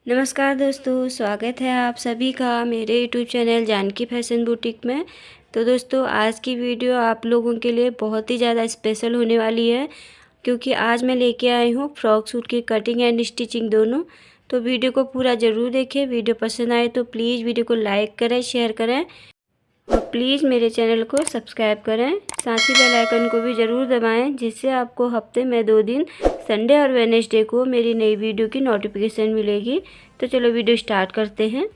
नमस्कार दोस्तों, स्वागत है आप सभी का मेरे YouTube channel Janki fashion boutique में। तो दोस्तों, आज की वीडियो आप लोगों के लिए बहुत ही ज़्यादा स्पेशल होने वाली है, क्योंकि आज मैं लेके आई हूँ फ्रॉक सूट की कटिंग एंड स्टिचिंग दोनों। तो वीडियो को पूरा ज़रूर देखें। वीडियो पसंद आए तो प्लीज़ वीडियो को लाइक करें, शेयर करें और प्लीज़ मेरे चैनल को सब्सक्राइब करें। साथ ही बेल आइकन को भी ज़रूर दबाएं, जिससे आपको हफ्ते में 2 दिन संडे और वेडनेसडे को मेरी नई वीडियो की नोटिफिकेशन मिलेगी। तो चलो वीडियो स्टार्ट करते हैं।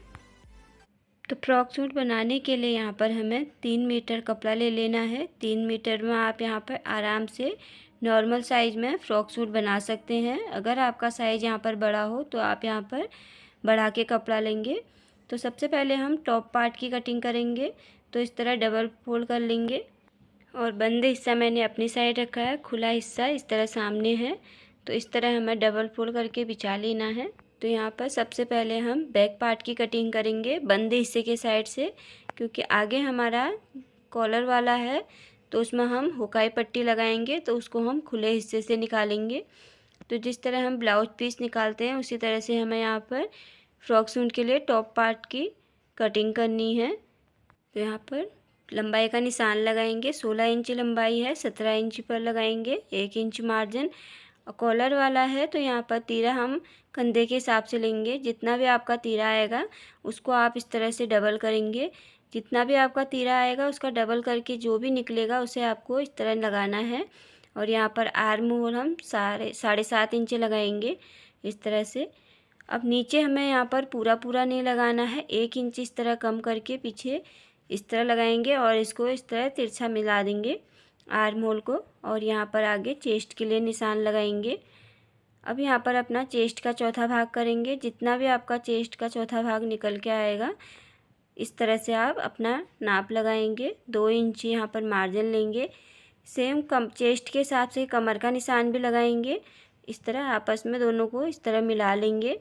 तो फ्रॉक सूट बनाने के लिए यहाँ पर हमें 3 मीटर कपड़ा ले लेना है। 3 मीटर में आप यहाँ पर आराम से नॉर्मल साइज़ में फ़्रॉक सूट बना सकते हैं। अगर आपका साइज़ यहाँ पर बड़ा हो तो आप यहाँ पर बढ़ा के कपड़ा लेंगे। तो सबसे पहले हम टॉप पार्ट की कटिंग करेंगे। तो इस तरह डबल फोल्ड कर लेंगे और बंद हिस्सा मैंने अपनी साइड रखा है, खुला हिस्सा इस तरह सामने है। तो इस तरह हमें डबल फोल्ड करके बिछा लेना है। तो यहाँ पर सबसे पहले हम बैक पार्ट की कटिंग करेंगे बंद हिस्से के साइड से, क्योंकि आगे हमारा कॉलर वाला है तो उसमें हम हुकाई पट्टी लगाएंगे, तो उसको हम खुले हिस्से से निकालेंगे। तो जिस तरह हम ब्लाउज पीस निकालते हैं उसी तरह से हमें यहाँ पर फ्रॉक सूट के लिए टॉप पार्ट की कटिंग करनी है। तो यहाँ पर लंबाई का निशान लगाएंगे। 16 इंच लंबाई है, 17 इंच पर लगाएंगे, 1 इंच मार्जिन। और कॉलर वाला है तो यहाँ पर तीरा हम कंधे के हिसाब से लेंगे। जितना भी आपका तीरा आएगा उसको आप इस तरह से डबल करेंगे। जितना भी आपका तीरा आएगा उसका डबल करके जो भी निकलेगा उसे आपको इस तरह लगाना है। और यहाँ पर आर्म होल हम 7.5 इंच लगाएंगे इस तरह से। अब नीचे हमें यहाँ पर पूरा पूरा नहीं लगाना है, 1 इंच इस तरह कम करके पीछे इस तरह लगाएंगे और इसको इस तरह तिरछा मिला देंगे आर्म होल को। और यहाँ पर आगे चेस्ट के लिए निशान लगाएंगे। अब यहाँ पर अपना चेस्ट का चौथा भाग करेंगे। जितना भी आपका चेस्ट का चौथा भाग निकल के आएगा इस तरह से आप अपना नाप लगाएंगे। 2 इंच यहाँ पर मार्जिन लेंगे। सेम चेस्ट के हिसाब से कमर का निशान भी लगाएंगे। इस तरह आपस में दोनों को इस तरह मिला लेंगे।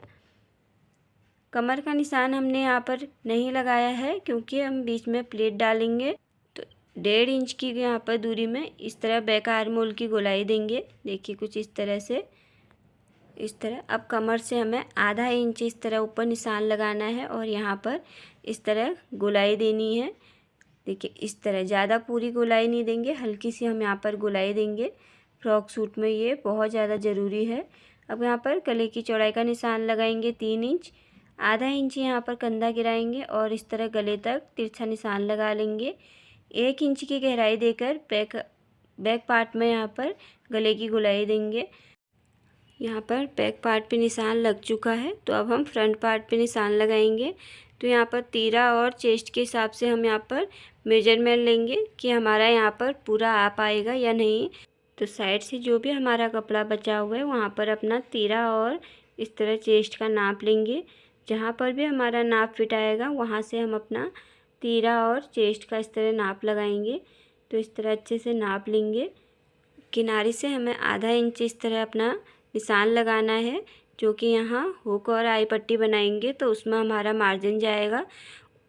कमर का निशान हमने यहाँ पर नहीं लगाया है क्योंकि हम बीच में प्लेट डालेंगे। तो 1.5 इंच की यहाँ पर दूरी में इस तरह बैक आर्म होल की गोलाई देंगे। देखिए कुछ इस तरह से, इस तरह। अब कमर से हमें आधा इंच इस तरह ऊपर निशान लगाना है और यहाँ पर इस तरह गोलाई देनी है। देखिए इस तरह, ज़्यादा पूरी गोलाई नहीं देंगे, हल्की सी हम यहाँ पर गोलाई देंगे। फ्रॉक सूट में ये बहुत ज़्यादा ज़रूरी है। अब यहाँ पर गले की चौड़ाई का निशान लगाएंगे 3 इंच। आधा इंच यहाँ पर कंधा गिराएंगे और इस तरह गले तक तिरछा निशान लगा लेंगे। 1 इंच की गहराई देकर बैक पार्ट में यहाँ पर गले की गोलाई देंगे। यहाँ पर बैक पार्ट पे निशान लग चुका है, तो अब हम फ्रंट पार्ट पे निशान लगाएंगे। तो यहाँ पर तीरा और चेस्ट के हिसाब से हम यहाँ पर मेजरमेंट लेंगे कि हमारा यहाँ पर पूरा आ पाएगा या नहीं। तो साइड से जो भी हमारा कपड़ा बचा हुआ है वहाँ पर अपना तीरा और इस तरह चेस्ट का नाप लेंगे। जहाँ पर भी हमारा नाप फिट आएगा वहाँ से हम अपना तीरा और चेस्ट का इस तरह नाप लगाएंगे। तो इस तरह अच्छे से नाप लेंगे। किनारे से हमें आधा इंच इस तरह अपना निशान लगाना है, जो कि यहाँ हुक और आई पट्टी बनाएंगे तो उसमें हमारा मार्जिन जाएगा।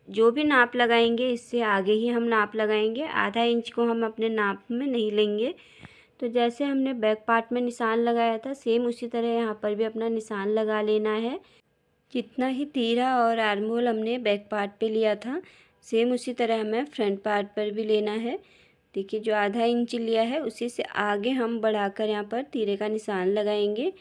जो भी नाप लगाएंगे इससे आगे ही हम नाप लगाएंगे, आधा इंच को हम अपने नाप में नहीं लेंगे। तो जैसे हमने बैक पार्ट में निशान लगाया था सेम उसी तरह यहाँ पर भी अपना निशान लगा लेना है। जितना ही तीरा और आर्म होल हमने बैक पार्ट पे लिया था सेम उसी तरह हमें फ्रंट पार्ट पर भी लेना है। देखिए जो आधा इंच लिया है उसी से आगे हम बढ़ाकर यहाँ पर तीरे का निशान लगाएंगे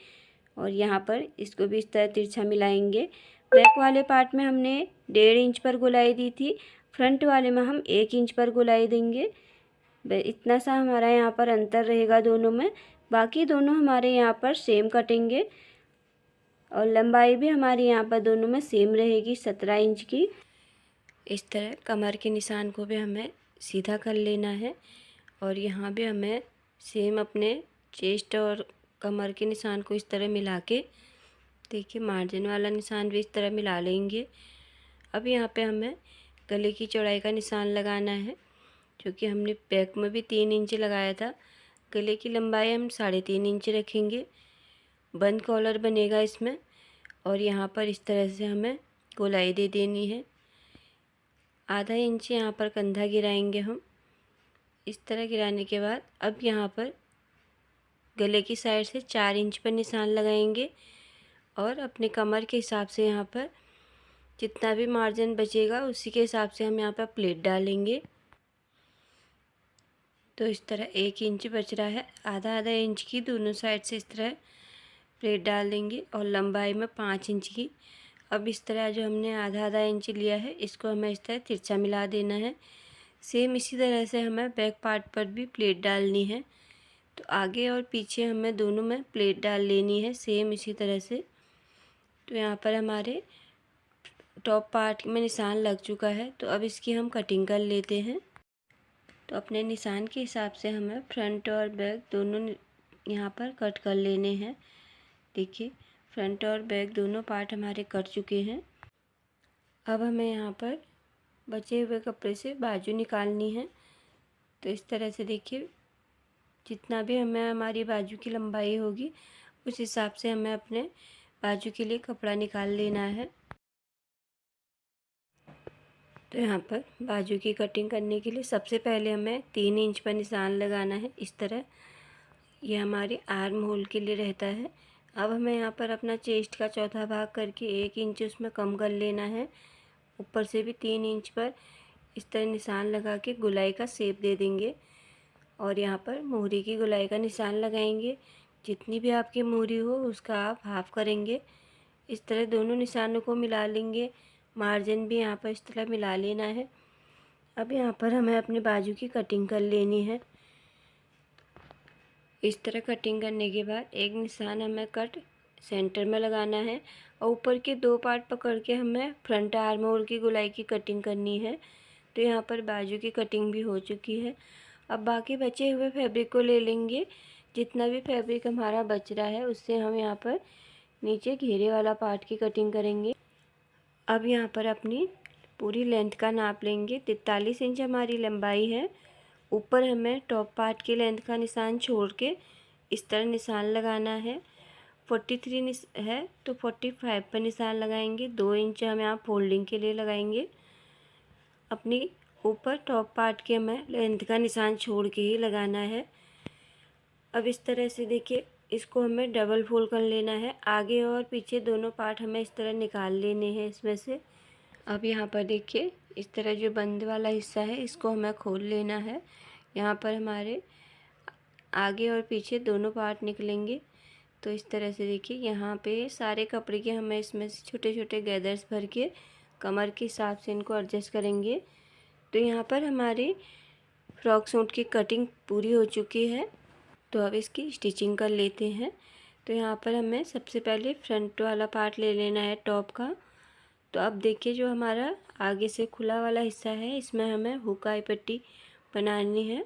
और यहाँ पर इसको भी इस तरह तिरछा मिलाएंगे। बैक वाले पार्ट में हमने 1.5 इंच पर गोलाई दी थी, फ्रंट वाले में हम 1 इंच पर गोलाई देंगे। इतना सा हमारा यहाँ पर अंतर रहेगा दोनों में। बाकी दोनों हमारे यहाँ पर सेम कटेंगे और लंबाई भी हमारी यहाँ पर दोनों में सेम रहेगी 17 इंच की। इस तरह कमर के निशान को भी हमें सीधा कर लेना है और यहाँ भी हमें सेम अपने चेस्ट और कमर के निशान को इस तरह मिला के, देखिए मार्जिन वाला निशान भी इस तरह मिला लेंगे। अब यहाँ पे हमें गले की चौड़ाई का निशान लगाना है, क्योंकि हमने बैक में भी 3 इंच लगाया था। गले की लंबाई हम 3.5 इंच रखेंगे। बंद कॉलर बनेगा इसमें और यहाँ पर इस तरह से हमें गोलाई दे देनी है। आधा इंच यहाँ पर कंधा गिराएंगे हम। इस तरह गिराने के बाद अब यहाँ पर गले की साइड से 4 इंच पर निशान लगाएंगे और अपने कमर के हिसाब से यहाँ पर जितना भी मार्जिन बचेगा उसी के हिसाब से हम यहाँ पर प्लेट डालेंगे। तो इस तरह 1 इंच बच रहा है, आधा आधा इंच की दोनों साइड से इस तरह प्लेट डाल देंगे और लंबाई में 5 इंच की। अब इस तरह जो हमने आधा आधा इंच लिया है इसको हमें इस तरह तिरछा मिला देना है। सेम इसी तरह से हमें बैक पार्ट पर भी प्लेट डालनी है। तो आगे और पीछे हमें दोनों में प्लेट डाल लेनी है सेम इसी तरह से। तो यहाँ पर हमारे टॉप पार्ट में निशान लग चुका है, तो अब इसकी हम कटिंग कर लेते हैं। तो अपने निशान के हिसाब से हमें फ्रंट और बैक दोनों यहाँ पर कट कर लेने हैं। देखिए फ्रंट और बैक दोनों पार्ट हमारे कट चुके हैं। अब हमें यहाँ पर बचे हुए कपड़े से बाजू निकालनी है। तो इस तरह से देखिए जितना भी हमें हमारी बाजू की लंबाई होगी उस हिसाब से हमें अपने बाजू के लिए कपड़ा निकाल लेना है। तो यहाँ पर बाजू की कटिंग करने के लिए सबसे पहले हमें 3 इंच पर निशान लगाना है इस तरह। ये हमारे आर्म होल के लिए रहता है। अब हमें यहाँ पर अपना चेस्ट का चौथा भाग करके 1 इंच उसमें कम कर लेना है। ऊपर से भी 3 इंच पर इस तरह निशान लगा के गोलाई का शेप दे देंगे और यहाँ पर मोहरी की गोलाई का निशान लगाएंगे। जितनी भी आपकी मोहरी हो उसका आप हाफ करेंगे। इस तरह दोनों निशानों को मिला लेंगे। मार्जिन भी यहाँ पर इस तरह मिला लेना है। अब यहाँ पर हमें अपने बाजू की कटिंग कर लेनी है। इस तरह कटिंग करने के बाद एक निशान हमें कट सेंटर में लगाना है और ऊपर के 2 पार्ट पकड़ के हमें फ्रंट आर्म होल की गोलाई की कटिंग करनी है। तो यहाँ पर बाजू की कटिंग भी हो चुकी है। अब बाकी बचे हुए फैब्रिक को ले लेंगे। जितना भी फैब्रिक हमारा बच रहा है उससे हम यहाँ पर नीचे घेरे वाला पार्ट की कटिंग करेंगे। अब यहाँ पर अपनी पूरी लेंथ का नाप लेंगे। 43 इंच हमारी लंबाई है। ऊपर हमें टॉप पार्ट की लेंथ का निशान छोड़ के इस तरह निशान लगाना है। 43 है तो 45 पर निशान लगाएंगे। 2 इंच हम यहाँ फोल्डिंग के लिए लगाएंगे। अपनी ऊपर टॉप पार्ट के हमें लेंथ का निशान छोड़ के ही लगाना है। अब इस तरह से देखिए इसको हमें डबल फोल्ड कर लेना है। आगे और पीछे दोनों पार्ट हमें इस तरह निकाल लेने हैं इसमें से। अब यहाँ पर देखिए इस तरह जो बंद वाला हिस्सा है इसको हमें खोल लेना है। यहाँ पर हमारे आगे और पीछे दोनों पार्ट निकलेंगे। तो इस तरह से देखिए यहाँ पे सारे कपड़े के हमें इसमें से छोटे छोटे गैदर्स भर के कमर के हिसाब से इनको एडजस्ट करेंगे। तो यहाँ पर हमारी फ्रॉक सूट की कटिंग पूरी हो चुकी है। तो अब इसकी स्टिचिंग कर लेते हैं। तो यहाँ पर हमें सबसे पहले फ्रंट वाला पार्ट ले लेना है टॉप का। तो अब देखिए जो हमारा आगे से खुला वाला हिस्सा है इसमें हमें हुकाई पट्टी बनानी है।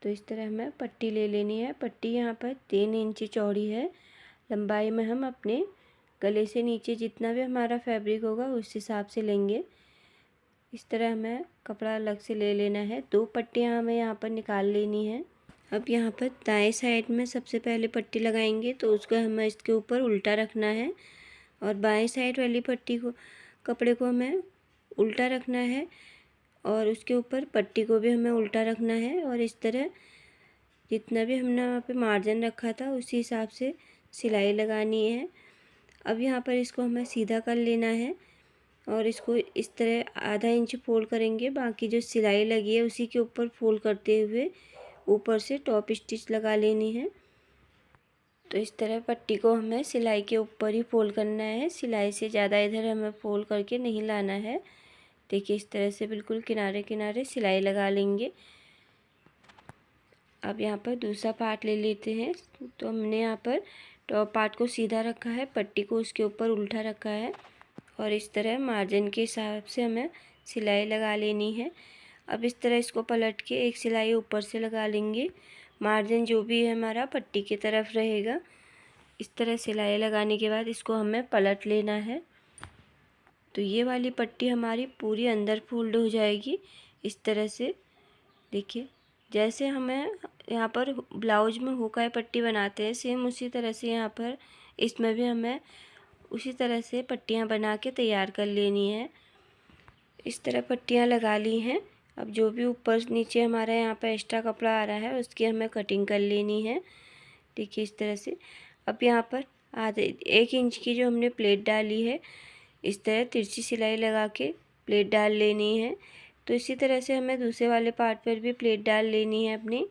तो इस तरह हमें पट्टी ले लेनी है। पट्टी यहाँ पर 3 इंच चौड़ी है। लंबाई में हम अपने गले से नीचे जितना भी हमारा फैब्रिक होगा उस हिसाब से लेंगे। इस तरह हमें कपड़ा अलग से ले लेना है। 2 पट्टियाँ हमें यहाँ पर निकाल लेनी है। अब यहाँ पर दाएं साइड में सबसे पहले पट्टी लगाएंगे तो उसको हमें इसके ऊपर उल्टा रखना है और बाएं साइड वाली पट्टी को कपड़े को हमें उल्टा रखना है और उसके ऊपर पट्टी को भी हमें उल्टा रखना है। और इस तरह जितना भी हमने वहाँ पे मार्जिन रखा था उसी हिसाब से सिलाई लगानी है। अब यहाँ पर इसको हमें सीधा कर लेना है और इसको इस तरह आधा इंच फोल्ड करेंगे। बाकी जो सिलाई लगी है उसी के ऊपर फोल्ड करते हुए ऊपर से टॉप स्टिच लगा लेनी है। तो इस तरह पट्टी को हमें सिलाई के ऊपर ही फोल्ड करना है। सिलाई से ज़्यादा इधर हमें फोल्ड करके नहीं लाना है। देखिए इस तरह से बिल्कुल किनारे किनारे सिलाई लगा लेंगे। अब यहाँ पर दूसरा पार्ट ले लेते हैं। तो हमने यहाँ पर टॉप पार्ट को सीधा रखा है, पट्टी को उसके ऊपर उल्टा रखा है और इस तरह मार्जिन के हिसाब से हमें सिलाई लगा लेनी है। अब इस तरह इसको पलट के एक सिलाई ऊपर से लगा लेंगे। मार्जिन जो भी है हमारा पट्टी की तरफ रहेगा। इस तरह सिलाई लगाने के बाद इसको हमें पलट लेना है। तो ये वाली पट्टी हमारी पूरी अंदर फोल्ड हो जाएगी इस तरह से। देखिए जैसे हमें यहाँ पर ब्लाउज में हुकाई पट्टी बनाते हैं सेम उसी तरह से यहाँ पर इसमें भी हमें उसी तरह से पट्टियाँ बना के तैयार कर लेनी है। इस तरह पट्टियाँ लगा ली हैं। अब जो भी ऊपर नीचे हमारा यहाँ पर एक्स्ट्रा कपड़ा आ रहा है उसकी हमें कटिंग कर लेनी है। देखिए इस तरह से। अब यहाँ पर आधे 1 इंच की जो हमने प्लेट डाली है, इस तरह तिरछी सिलाई लगा के प्लेट डाल लेनी है। तो इसी तरह से हमें दूसरे वाले पार्ट पर भी प्लेट डाल लेनी है अपनी।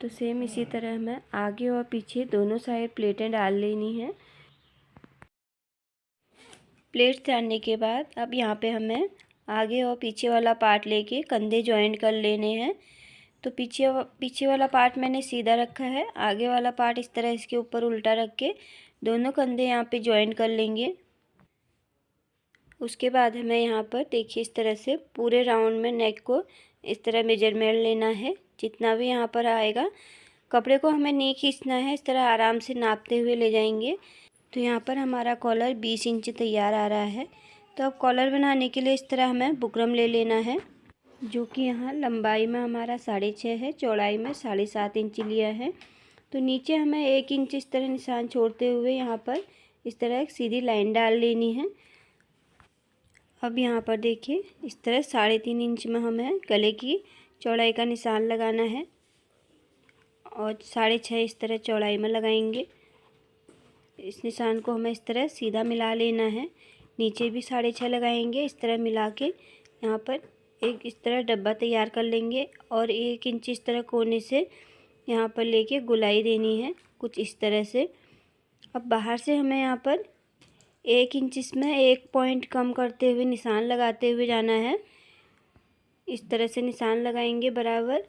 तो सेम इसी तरह हमें आगे और पीछे दोनों साइड प्लेटें डाल लेनी है। प्लेट डालने के बाद अब यहाँ पे हमें आगे और पीछे वाला पार्ट लेके कंधे जॉइंट कर लेने हैं। तो पीछे वाला पार्ट मैंने सीधा रखा है, आगे वाला पार्ट इस तरह इसके ऊपर उल्टा रख के दोनों कंधे यहाँ पे जॉइंट कर लेंगे। उसके बाद हमें यहाँ पर देखिए इस तरह से पूरे राउंड में नेक को इस तरह मेजरमेंट लेना है, जितना भी यहाँ पर आएगा। कपड़े को हमें नहीं खींचना है, इस तरह आराम से नापते हुए ले जाएंगे। तो यहाँ पर हमारा कॉलर 20 इंच तैयार आ रहा है। तो अब कॉलर बनाने के लिए इस तरह हमें बुकरम ले लेना है, जो कि यहाँ लंबाई में हमारा 6.5 है, चौड़ाई में 7.5 इंच लिया है। तो नीचे हमें 1 इंच इस तरह निशान छोड़ते हुए यहाँ पर इस तरह एक सीधी लाइन डाल लेनी है। अब यहाँ पर देखिए इस तरह 3.5 इंच में हमें गले की चौड़ाई का निशान लगाना है और 6.5 इस तरह चौड़ाई में लगाएंगे। इस निशान को हमें इस तरह सीधा मिला लेना है। नीचे भी 6.5 लगाएंगे, इस तरह मिला के यहाँ पर एक इस तरह डब्बा तैयार कर लेंगे और 1 इंच इस तरह कोने से यहाँ पर लेके गुलाई देनी है कुछ इस तरह से। अब बाहर से हमें यहाँ पर 1 इंच इसमें 1 पॉइंट कम करते हुए निशान लगाते हुए जाना है। इस तरह से निशान लगाएंगे बराबर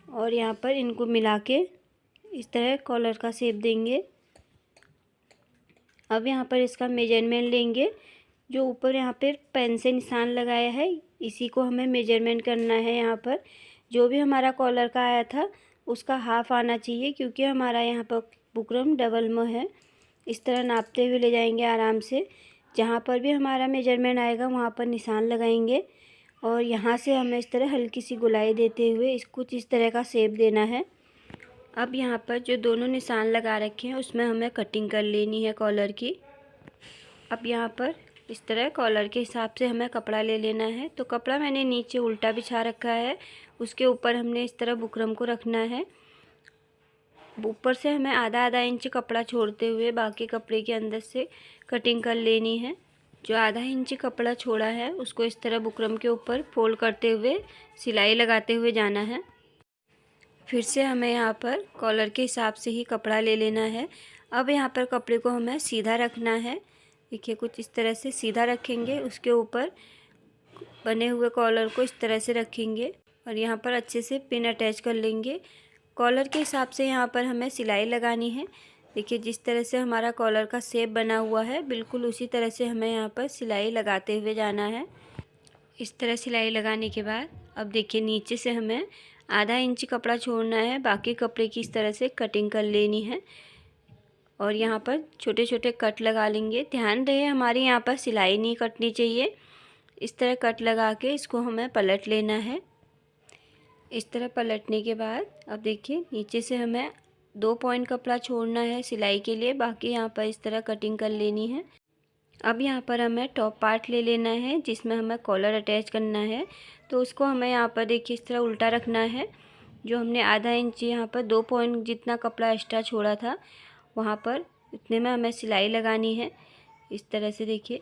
और यहाँ पर इनको मिला के इस तरह कॉलर का शेप देंगे। अब यहाँ पर इसका मेजरमेंट लेंगे। जो ऊपर यहाँ पर पेन से निशान लगाया है इसी को हमें मेजरमेंट करना है। यहाँ पर जो भी हमारा कॉलर का आया था उसका हाफ आना चाहिए, क्योंकि हमारा यहाँ पर बुकरम डबल में है। इस तरह नापते हुए ले जाएंगे आराम से। जहाँ पर भी हमारा मेजरमेंट आएगा वहाँ पर निशान लगाएंगे और यहाँ से हमें इस तरह हल्की सी गुलाई देते हुए कुछ इस तरह का शेप देना है। अब यहाँ पर जो दोनों निशान लगा रखे हैं उसमें हमें कटिंग कर लेनी है कॉलर की। अब यहाँ पर इस तरह कॉलर के हिसाब से हमें कपड़ा ले लेना है। तो कपड़ा मैंने नीचे उल्टा बिछा रखा है, उसके ऊपर हमने इस तरह बुकरम को रखना है। ऊपर से हमें आधा इंच कपड़ा छोड़ते हुए बाकी कपड़े के अंदर से कटिंग कर लेनी है। जो आधा इंच कपड़ा छोड़ा है उसको इस तरह बुकरम के ऊपर फोल्ड करते हुए सिलाई लगाते हुए जाना है। फिर से हमें यहाँ पर कॉलर के हिसाब से ही कपड़ा ले लेना है। अब यहाँ पर कपड़े को हमें सीधा रखना है। देखिए कुछ इस तरह से सीधा रखेंगे, उसके ऊपर बने हुए कॉलर को इस तरह से रखेंगे और यहाँ पर अच्छे से पिन अटैच कर लेंगे। कॉलर के हिसाब से यहाँ पर हमें सिलाई लगानी है। देखिए जिस तरह से हमारा कॉलर का शेप बना हुआ है बिल्कुल उसी तरह से हमें यहाँ पर सिलाई लगाते हुए जाना है। इस तरह सिलाई लगाने के बाद अब देखिए नीचे से हमें आधा इंच कपड़ा छोड़ना है, बाकी कपड़े की इस तरह से कटिंग कर लेनी है और यहाँ पर छोटे छोटे कट लगा लेंगे। ध्यान रहे हमारी यहाँ पर सिलाई नहीं कटनी चाहिए। इस तरह कट लगा के इसको हमें पलट लेना है। इस तरह पलटने के बाद अब देखिए नीचे से हमें 2 पॉइंट कपड़ा छोड़ना है सिलाई के लिए, बाकी यहाँ पर इस तरह कटिंग कर लेनी है। अब यहाँ पर हमें टॉप पार्ट ले लेना है जिसमें हमें कॉलर अटैच करना है। तो उसको हमें यहाँ पर देखिए इस तरह उल्टा रखना है। जो हमने आधा इंच यहाँ पर 2 पॉइंट जितना कपड़ा एक्स्ट्रा छोड़ा था वहाँ पर इतने में हमें सिलाई लगानी है। इस तरह से देखिए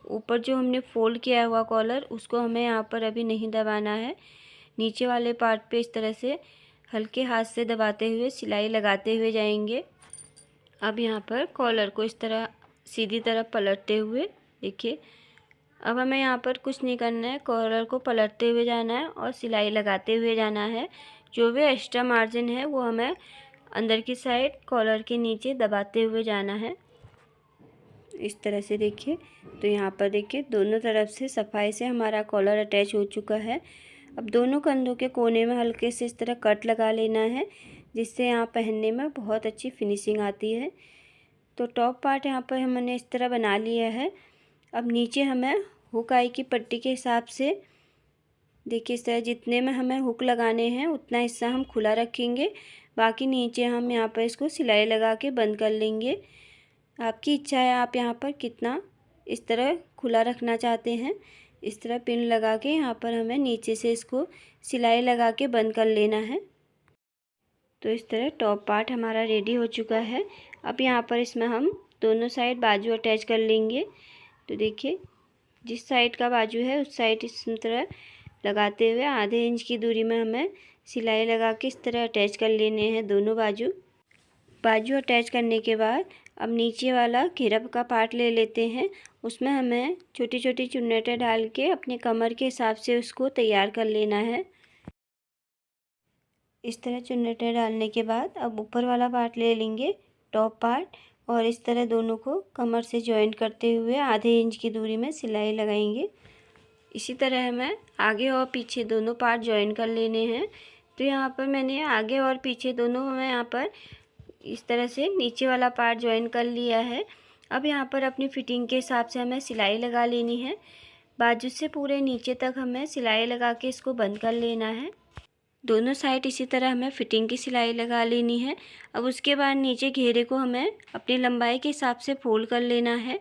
ऊपर जो हमने फोल्ड किया हुआ कॉलर उसको हमें यहाँ पर अभी नहीं दबाना है। नीचे वाले पार्ट पे इस तरह से हल्के हाथ से दबाते हुए सिलाई लगाते हुए जाएंगे। अब यहाँ पर कॉलर को इस तरह सीधी तरफ पलटते हुए देखिए, अब हमें यहाँ पर कुछ नहीं करना है, कॉलर को पलटते हुए जाना है और सिलाई लगाते हुए जाना है। जो भी एक्स्ट्रा मार्जिन है वो हमें अंदर की साइड कॉलर के नीचे दबाते हुए जाना है। इस तरह से देखिए। तो यहाँ पर देखिए दोनों तरफ से सफाई से हमारा कॉलर अटैच हो चुका है। अब दोनों कंधों के कोने में हल्के से इस तरह कट लगा लेना है, जिससे यहाँ पहनने में बहुत अच्छी फिनिशिंग आती है। तो टॉप पार्ट यहाँ पर हमने इस तरह बना लिया है। अब नीचे हमें हुक आई की पट्टी के हिसाब से देखिए इस तरह जितने में हमें हुक लगाने हैं उतना हिस्सा हम खुला रखेंगे, बाकी नीचे हम यहाँ पर इसको सिलाई लगा के बंद कर लेंगे। आपकी इच्छा है आप यहाँ पर कितना इस तरह खुला रखना चाहते हैं। इस तरह पिन लगा के यहाँ पर हमें नीचे से इसको सिलाई लगा के बंद कर लेना है। तो इस तरह टॉप पार्ट हमारा रेडी हो चुका है। अब यहाँ पर इसमें हम दोनों साइड बाजू अटैच कर लेंगे। तो देखिए, जिस साइड का बाजू है उस साइड इस तरह लगाते हुए आधे इंच की दूरी में हमें सिलाई लगा के इस तरह अटैच कर लेने हैं दोनों बाजू अटैच करने के बाद अब नीचे वाला घेरब का पार्ट ले लेते हैं। उसमें हमें छोटी छोटी चुन्नटें डाल के अपने कमर के हिसाब से उसको तैयार कर लेना है। इस तरह चुन्नटें डालने के बाद अब ऊपर वाला पार्ट ले लेंगे, टॉप पार्ट, और इस तरह दोनों को कमर से जॉइंट करते हुए आधे इंच की दूरी में सिलाई लगाएंगे। इसी तरह हमें आगे और पीछे दोनों पार्ट जॉइन कर लेने हैं। तो यहाँ पर मैंने आगे और पीछे दोनों में यहाँ पर इस तरह से नीचे वाला पार्ट जॉइन कर लिया है। अब यहाँ पर अपनी फिटिंग के हिसाब से हमें सिलाई लगा लेनी है। बाजू से पूरे नीचे तक हमें सिलाई लगा के इसको बंद कर लेना है। दोनों साइड इसी तरह हमें फिटिंग की सिलाई लगा लेनी है। अब उसके बाद नीचे घेरे को हमें अपनी लंबाई के हिसाब से फोल्ड कर लेना है।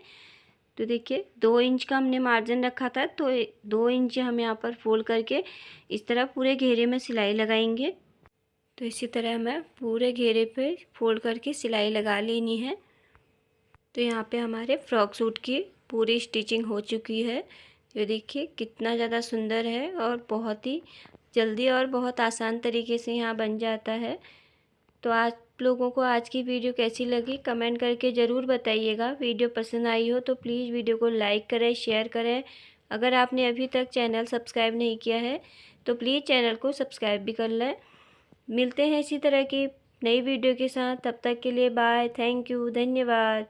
तो देखिए 2 इंच का हमने मार्जिन रखा था, तो 2 इंच हम यहाँ पर फोल्ड करके इस तरह पूरे घेरे में सिलाई लगाएंगे। तो इसी तरह हमें पूरे घेरे पे फोल्ड करके सिलाई लगा लेनी है। तो यहाँ पे हमारे फ्रॉक सूट की पूरी स्टिचिंग हो चुकी है। ये देखिए कितना ज़्यादा सुंदर है और बहुत ही जल्दी और बहुत आसान तरीके से यहाँ बन जाता है। तो आप लोगों को आज की वीडियो कैसी लगी कमेंट करके ज़रूर बताइएगा। वीडियो पसंद आई हो तो प्लीज़ वीडियो को लाइक करें, शेयर करें। अगर आपने अभी तक चैनल सब्सक्राइब नहीं किया है तो प्लीज़ चैनल को सब्सक्राइब भी कर लें। मिलते हैं इसी तरह की नई वीडियो के साथ, तब तक के लिए बाय, थैंक यू, धन्यवाद।